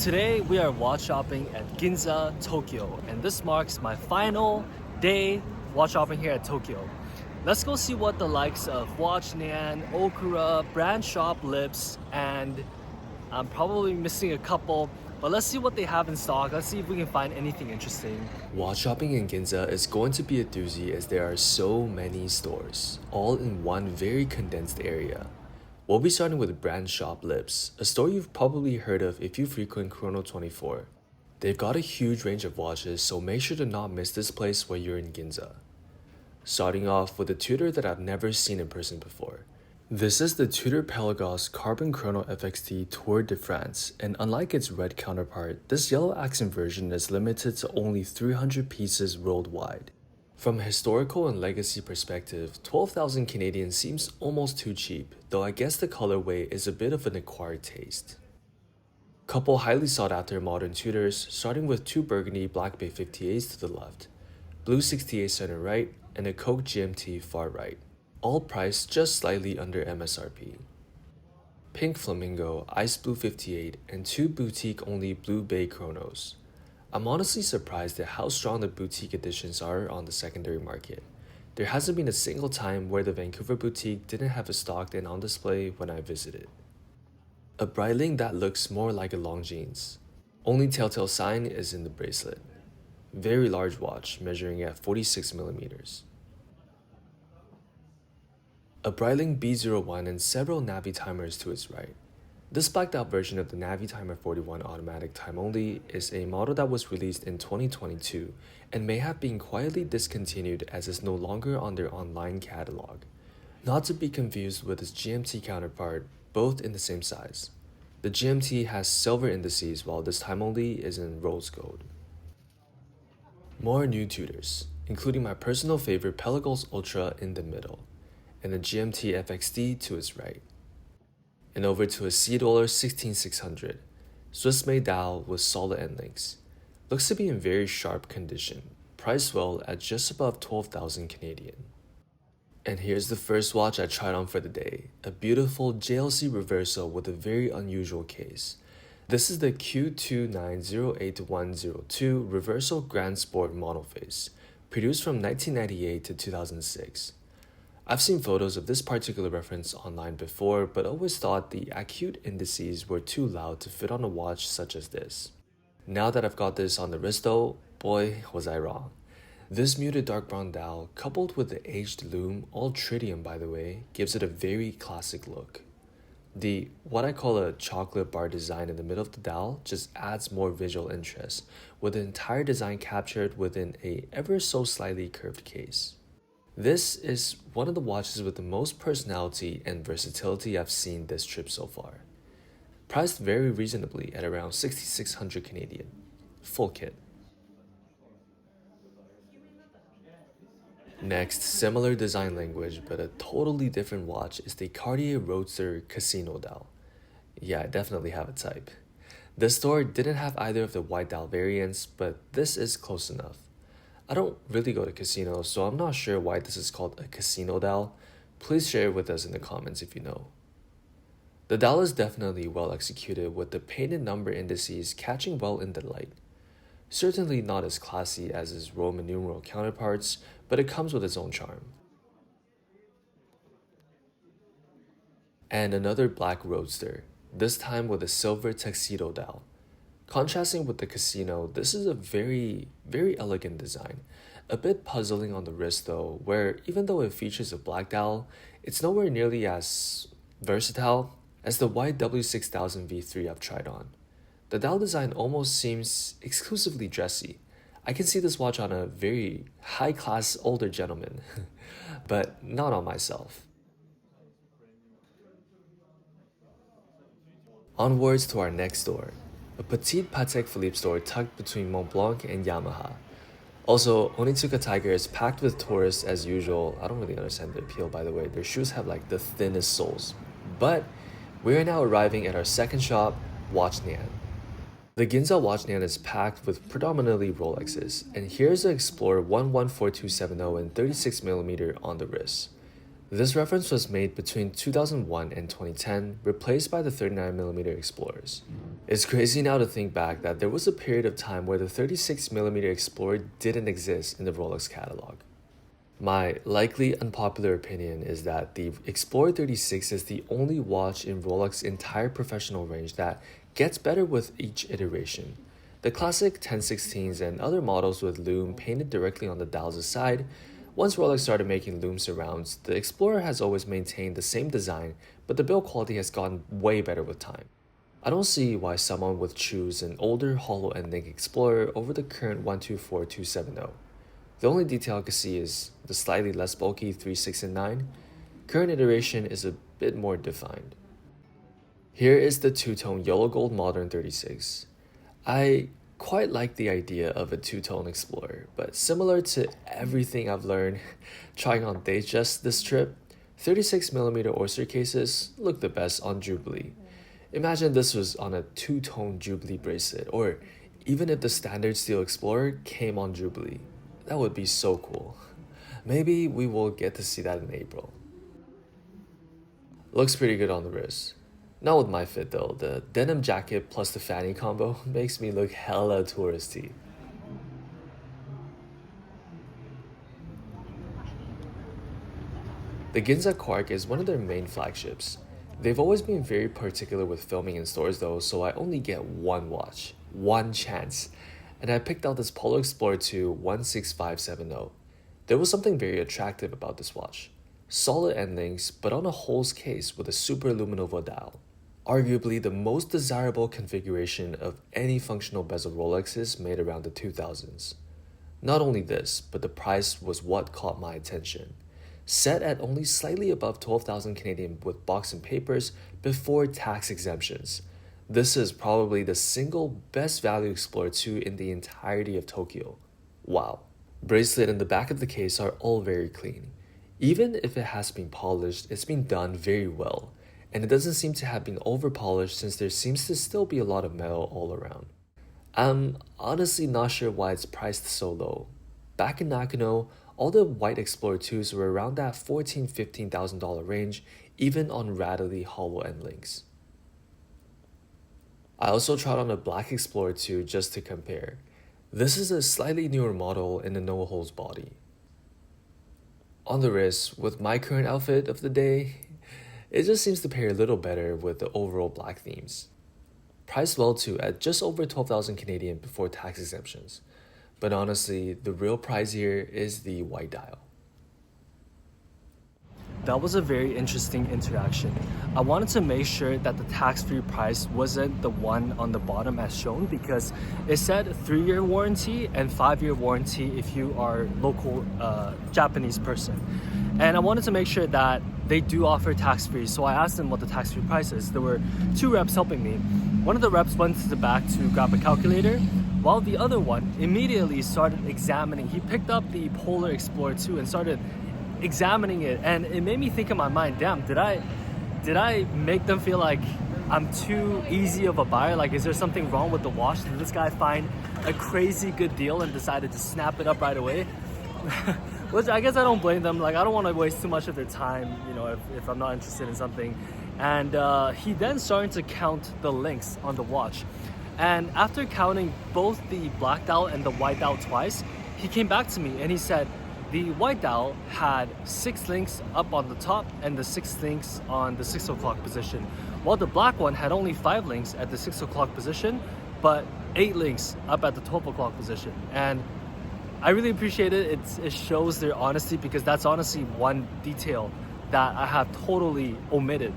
Today we are watch shopping at Ginza, Tokyo, and this marks my final day watch shopping here at Tokyo. Let's go see what the likes of Watchnian, Okura, Brand Shop Lips, and I'm probably missing a couple, but let's see what they have in stock. Let's see if we can find anything interesting. Watch shopping in Ginza is going to be a doozy as there are so many stores, all in one very condensed area. We'll be starting with Brand Shop Lips, a store you've probably heard of if you frequent Chrono 24. They've got a huge range of watches, so make sure to not miss this place while you're in Ginza. Starting off with a Tudor that I've never seen in person before. This is the Tudor Pelagos Carbon Chrono FXT Tour de France, and unlike its red counterpart, this yellow accent version is limited to only 300 pieces worldwide. From a historical and legacy perspective, 12,000 Canadian seems almost too cheap, though I guess the colorway is a bit of an acquired taste. Couple highly sought after modern Tudors, starting with two burgundy Black Bay 58s to the left, blue 68 center right, and a Coke GMT far right, all priced just slightly under MSRP. Pink Flamingo, Ice Blue 58, and two boutique-only Blue Bay Chronos. I'm honestly surprised at how strong the boutique editions are on the secondary market. There hasn't been a single time where the Vancouver boutique didn't have it stocked and on display when I visited. A Breitling that looks more like a Longines. Only telltale sign is in the bracelet. Very large watch, measuring at 46mm. A Breitling B01 and several Navi timers to its right. This blacked out version of the Navi Timer 41 automatic time only is a model that was released in 2022 and may have been quietly discontinued as it's no longer on their online catalog. Not to be confused with its GMT counterpart, both in the same size. The GMT has silver indices while this time only is in rose gold. More new Tudors, including my personal favorite Pelagos Ultra in the middle, and the GMT FXD to its right. And over to a Sea-Dollar 16600, Swiss-made dial with solid end links. Looks to be in very sharp condition, priced well at just above 12,000 Canadian. And here's the first watch I tried on for the day, a beautiful JLC Reverso with a very unusual case. This is the Q2908102 Reverso Grand Sport monoface, produced from 1998 to 2006. I've seen photos of this particular reference online before, but always thought the acute indices were too loud to fit on a watch such as this. Now that I've got this on the wrist though, boy was I wrong. This muted dark brown dial, coupled with the aged lume, all tritium by the way, gives it a very classic look. The what I call a chocolate bar design in the middle of the dial just adds more visual interest, with the entire design captured within a ever so slightly curved case. This is one of the watches with the most personality and versatility I've seen this trip so far. Priced very reasonably at around 6,600 Canadian. Full kit. Next, similar design language but a totally different watch is the Cartier Roadster Casino dial. Yeah, I definitely have a type. This store didn't have either of the white dial variants, but this is close enough. I don't really go to casinos, so I'm not sure why this is called a casino dial. Please share it with us in the comments if you know. The dial is definitely well executed with the painted number indices catching well in the light. Certainly not as classy as its Roman numeral counterparts, but it comes with its own charm. And another black Roadster, this time with a silver tuxedo dial. Contrasting with the casino, this is a very elegant design. A bit puzzling on the wrist though, where even though it features a black dial, it's nowhere nearly as versatile as the white W6000 V3 I've tried on. The dial design almost seems exclusively dressy. I can see this watch on a very high-class older gentleman, but not on myself. Onwards to our next store. A petite Patek Philippe store tucked between Montblanc and Yamaha. Also, Onitsuka Tiger is packed with tourists as usual. I don't really understand the appeal by the way. Their shoes have like the thinnest soles. But we are now arriving at our second shop, Watchnian. The Ginza Watchnian is packed with predominantly Rolexes, and here's the Explorer 114270 and 36mm on the wrist. This reference was made between 2001 and 2010, replaced by the 39mm Explorers. It's crazy now to think back that there was a period of time where the 36mm Explorer didn't exist in the Rolex catalog. My likely unpopular opinion is that the Explorer 36 is the only watch in Rolex's entire professional range that gets better with each iteration. The classic 1016s and other models with lume painted directly on the dials aside, once Rolex started making lume surrounds, the Explorer has always maintained the same design, but the build quality has gotten way better with time. I don't see why someone would choose an older hollow end link Explorer over the current 124270. The only detail I can see is the slightly less bulky 3, 6, and 9. Current iteration is a bit more defined. Here is the two-tone yellow gold modern 36. I quite like the idea of a two-tone Explorer, but similar to everything I've learned trying on Datejust this trip, 36mm oyster cases look the best on Jubilee. Imagine this was on a two-tone Jubilee bracelet, or even if the standard steel Explorer came on Jubilee. That would be so cool. Maybe we will get to see that in April. Looks pretty good on the wrist. Not with my fit though, the denim jacket plus the fanny combo makes me look hella touristy. The Ginza Quark is one of their main flagships. They've always been very particular with filming in stores though, so I only get one watch, one chance, and I picked out this Polo Explorer 2 16570. There was something very attractive about this watch. Solid end links, but on a Holes case with a super luminova dial. Arguably the most desirable configuration of any functional bezel Rolexes made around the 2000s. Not only this, but the price was what caught my attention. Set at only slightly above 12,000 Canadian with box and papers before tax exemptions. This is probably the single best value Explorer 2 in the entirety of Tokyo. Wow. Bracelet and the back of the case are all very clean. Even if it has been polished, it's been done very well, and it doesn't seem to have been over-polished since there seems to still be a lot of metal all around. I'm honestly not sure why it's priced so low. Back in Nakano, all the white Explorer 2s were around that $14,000–$15,000 range, even on rattly hollow end links. I also tried on a black Explorer 2 just to compare. This is a slightly newer model in a no-holes body. On the wrist, with my current outfit of the day, it just seems to pair a little better with the overall black themes. Priced well too at just over 12,000 Canadian before tax exemptions. But honestly, the real prize here is the white dial. That was a very interesting interaction. I wanted to make sure that the tax-free price wasn't the one on the bottom as shown because it said 3-year warranty and 5-year warranty if you are local Japanese person. And I wanted to make sure that they do offer tax-free, so I asked them what the tax-free price is. There were 2 reps helping me. One of the reps went to the back to grab a calculator, while the other one immediately started examining. He picked up the Polar Explorer 2 and started examining it, and it made me think in my mind, damn, did I make them feel like I'm too easy of a buyer? Like, is there something wrong with the watch? Did this guy find a crazy good deal and decided to snap it up right away? Which I guess I don't blame them. Like, I don't want to waste too much of their time, you know, if I'm not interested in something. And he then started to count the links on the watch. And after counting both the black dial and the white dial twice, he came back to me and he said, the white dial had 6 links up on the top and the 6 links on the 6 o'clock position, while the black one had only 5 links at the 6 o'clock position, but 8 links up at the 12 o'clock position. And I really appreciate it. It shows their honesty because that's honestly one detail that I have totally omitted.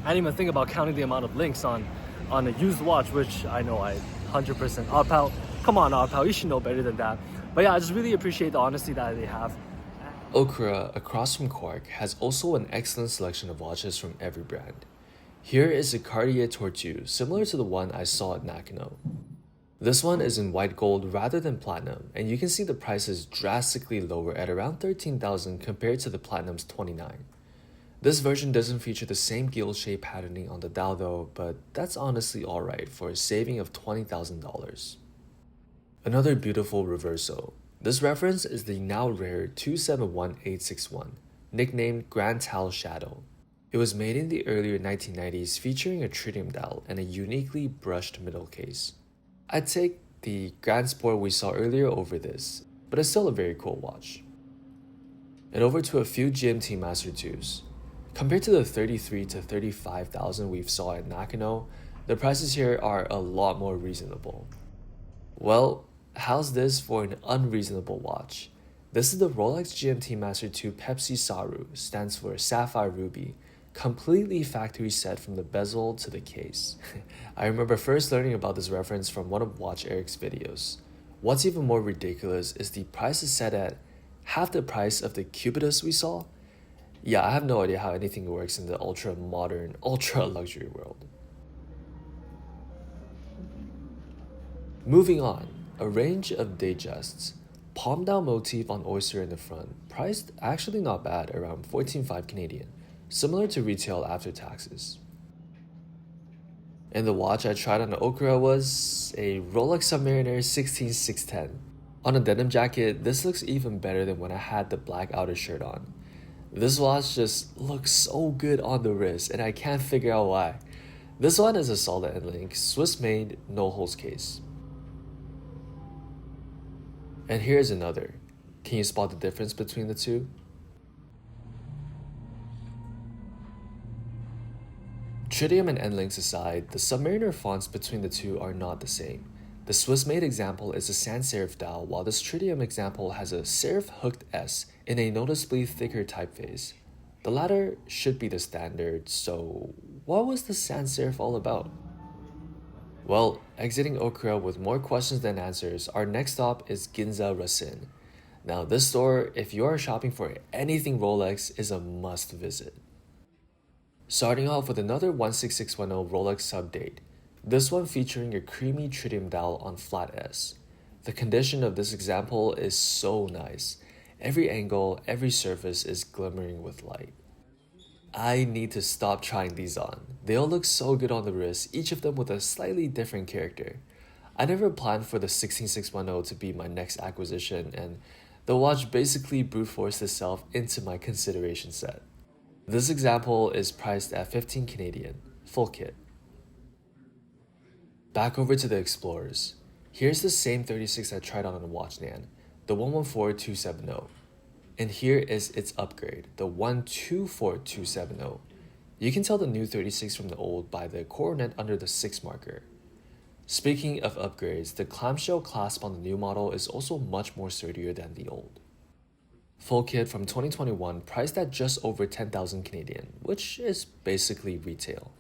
I didn't even think about counting the amount of links on a used watch, which I know I 100% up out. Come on, up out, you should know better than that. But yeah, I just really appreciate the honesty that they have. Okura, across from Quark, has also an excellent selection of watches from every brand. Here is a Cartier Tortue, similar to the one I saw at Nakano. This one is in white gold rather than platinum, and you can see the price is drastically lower at around 13,000 compared to the platinum's 29. This version doesn't feature the same gill shape patterning on the dial though, but that's honestly alright for a saving of $20,000. Another beautiful reverso. This reference is the now rare 271861. nicknamed Grand Tal Shadow. It was made in the earlier 1990s featuring a tritium dial and a uniquely brushed middle case. I'd take the Grand Sport we saw earlier over this, but it's still a very cool watch. And over to a few GMT Master 2s. Compared to the 33 to 35,000 we've saw at Nakano, the prices here are a lot more reasonable. Well, how's this for an unreasonable watch? This is the Rolex GMT Master 2 Pepsi SARU, stands for Sapphire Ruby, completely factory set from the bezel to the case. I remember first learning about this reference from one of Watch Eric's videos. What's even more ridiculous is the price is set at half the price of the Cubitus we saw. Yeah, I have no idea how anything works in the ultra modern, ultra luxury world. Moving on, a range of Datejusts. Palm down motif on oyster in the front, priced actually not bad, around 14.5 Canadian, similar to retail after taxes. And the watch I tried on the Okura was a Rolex Submariner 16610. On a denim jacket, this looks even better than when I had the black outer shirt on. This watch just looks so good on the wrist, and I can't figure out why. This one is a solid end link, Swiss made, no holes case. And here's another. Can you spot the difference between the two? Tritium and end links aside, the Submariner fonts between the two are not the same. The Swiss-made example is a sans serif dial, while this Tritium example has a serif hooked S in a noticeably thicker typeface. The latter should be the standard, so what was the sans serif all about? Well, exiting Okura with more questions than answers, our next stop is Ginza Rasin. Now this store, if you are shopping for anything Rolex, is a must visit. Starting off with another 16610 Rolex Sub Date, this one featuring a creamy tritium dial on flat S. The condition of this example is so nice. Every angle, every surface is glimmering with light. I need to stop trying these on. They all look so good on the wrist, each of them with a slightly different character. I never planned for the 16610 to be my next acquisition, and the watch basically brute forced itself into my consideration set. This example is priced at 15 Canadian, full kit. Back over to the Explorers. Here's the same 36 I tried on a Watchnian, the 114270. And here is its upgrade, the 124270. You can tell the new 36 from the old by the coronet under the 6 marker. Speaking of upgrades, the clamshell clasp on the new model is also much more sturdier than the old. Full kit from 2021 priced at just over 10,000 Canadian, which is basically retail.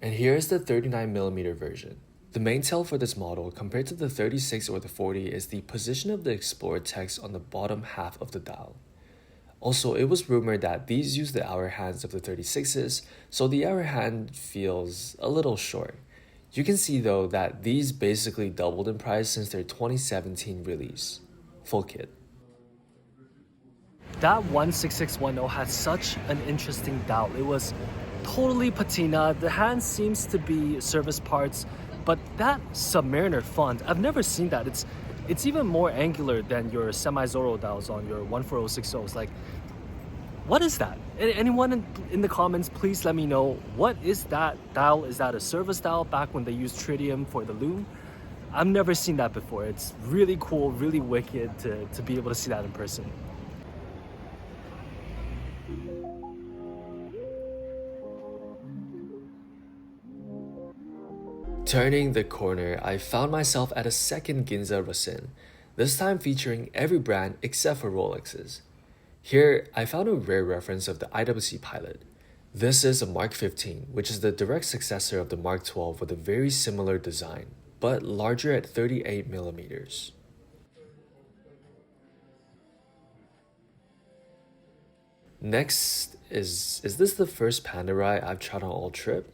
And here is the 39mm version. The main tell for this model compared to the 36 or the 40 is the position of the Explorer text on the bottom half of the dial. Also, it was rumored that these use the hour hands of the 36s, so the hour hand feels a little short. You can see though that these basically doubled in price since their 2017 release. Full kit. That 16610 had such an interesting dial. It was totally patina. The hand seems to be service parts, but that Submariner font, I've never seen that. It's even more angular than your semi-Zorro dials on your 14060s. Like, what is that? Anyone in the comments, please let me know. What is that dial? Is that a service dial back when they used tritium for the loom? I've never seen that before. It's really cool, really wicked to be able to see that in person. Turning the corner, I found myself at a second Ginza Rasin, this time featuring every brand except for Rolex's. Here, I found a rare reference of the IWC Pilot. This is a Mark 15, which is the direct successor of the Mark 12 with a very similar design, but larger at 38mm. Next, is this the first Panerai I've tried on all trip?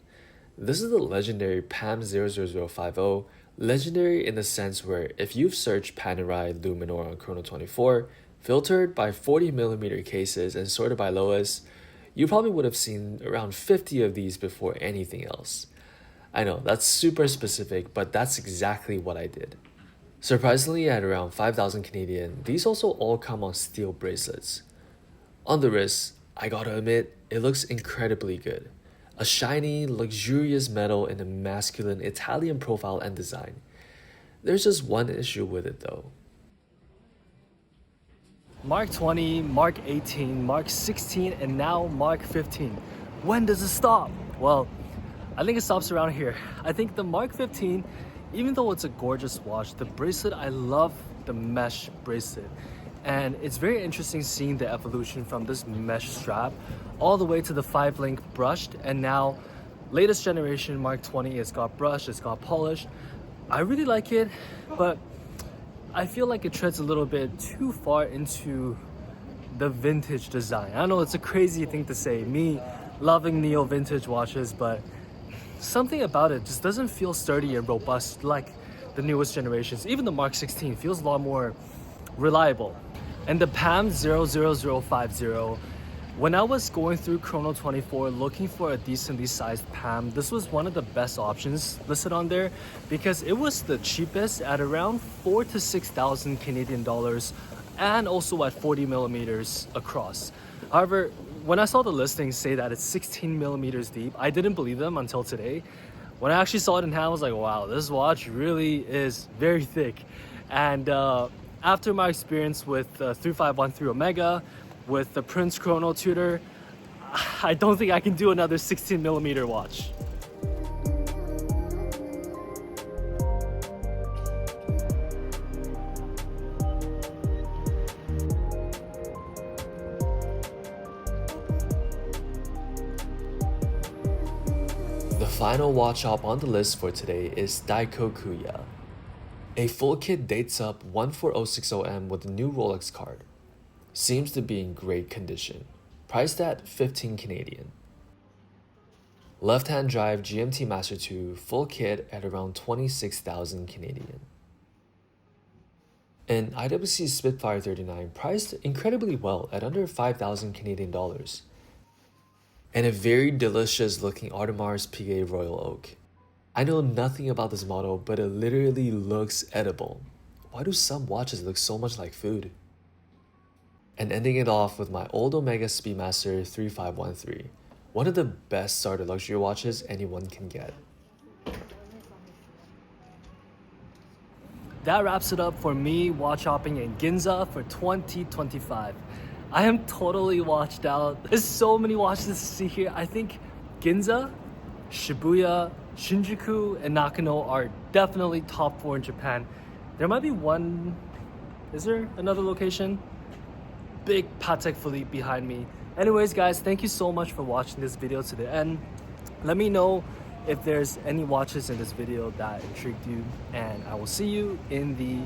This is the legendary PAM 00050, legendary in the sense where if you've searched Panerai Luminor on Chrono 24, filtered by 40mm cases and sorted by lowest, you probably would have seen around 50 of these before anything else. I know, that's super specific, but that's exactly what I did. Surprisingly, at around 5,000 Canadian, these also all come on steel bracelets. On the wrist, I gotta admit, it looks incredibly good. A shiny, luxurious metal in a masculine Italian profile and design. There's just one issue with it though. Mark 20, Mark 18, Mark 16, and now Mark 15. When does it stop? Well, I think it stops around here. I think the Mark 15, even though it's a gorgeous watch, the bracelet, I love the mesh bracelet. And it's very interesting seeing the evolution from this mesh strap all the way to the 5-link brushed, and now latest generation Mark 20, it's got brushed, it's got polished. I really like it, but I feel like it treads a little bit too far into the vintage design. I know it's a crazy thing to say, me loving neo vintage watches, but something about it just doesn't feel sturdy and robust like the newest generations. Even the Mark 16 feels a lot more reliable. And the PAM 00050, when I was going through Chrono 24 looking for a decently sized PAM, this was one of the best options listed on there because it was the cheapest at around 4,000 to 6,000 Canadian dollars and also at 40 millimeters across. However, when I saw the listings say that it's 16 millimeters deep, I didn't believe them until today. When I actually saw it in hand, I was like, wow, this watch really is very thick. And after my experience with 3513 Omega, with the Prince Chrono Tutor, I don't think I can do another 16 millimeter watch. The final watch shop on the list for today is Daikokuya. A full kit dates up 14060M with a new Rolex card. Seems to be in great condition. Priced at 15 Canadian. Left-hand drive GMT Master 2 full kit at around 26,000 Canadian. An IWC Spitfire 39 priced incredibly well at under 5,000 Canadian dollars. And a very delicious looking Audemars Piguet Royal Oak. I know nothing about this model, but it literally looks edible. Why do some watches look so much like food? And ending it off with my old Omega Speedmaster 3513, one of the best starter luxury watches anyone can get. That wraps it up for me watch shopping in Ginza for 2025. I am totally watched out. There's so many watches to see here. I think Ginza, Shibuya, Shinjuku, and Nakano are definitely top 4 in Japan. There might be one, is there another location? Big Patek Philippe behind me. Anyways guys, thank you so much for watching this video to the end. Let me know if there's any watches in this video that intrigued you, and I will see you in the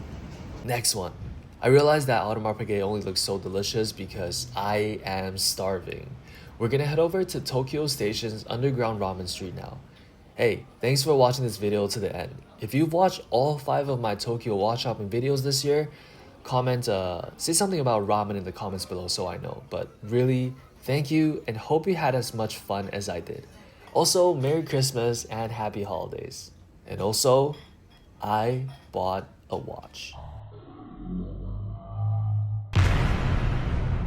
next one. I realized that Audemars Piguet only looks so delicious because I am starving. We're gonna head over to Tokyo Station's underground ramen street now. Hey, thanks for watching this video to the end. If you've watched all 5 of my Tokyo watch shopping videos this year, comment, say something about ramen in the comments below so I know. But really, thank you and hope you had as much fun as I did. Also, Merry Christmas and Happy Holidays. And also, I bought a watch.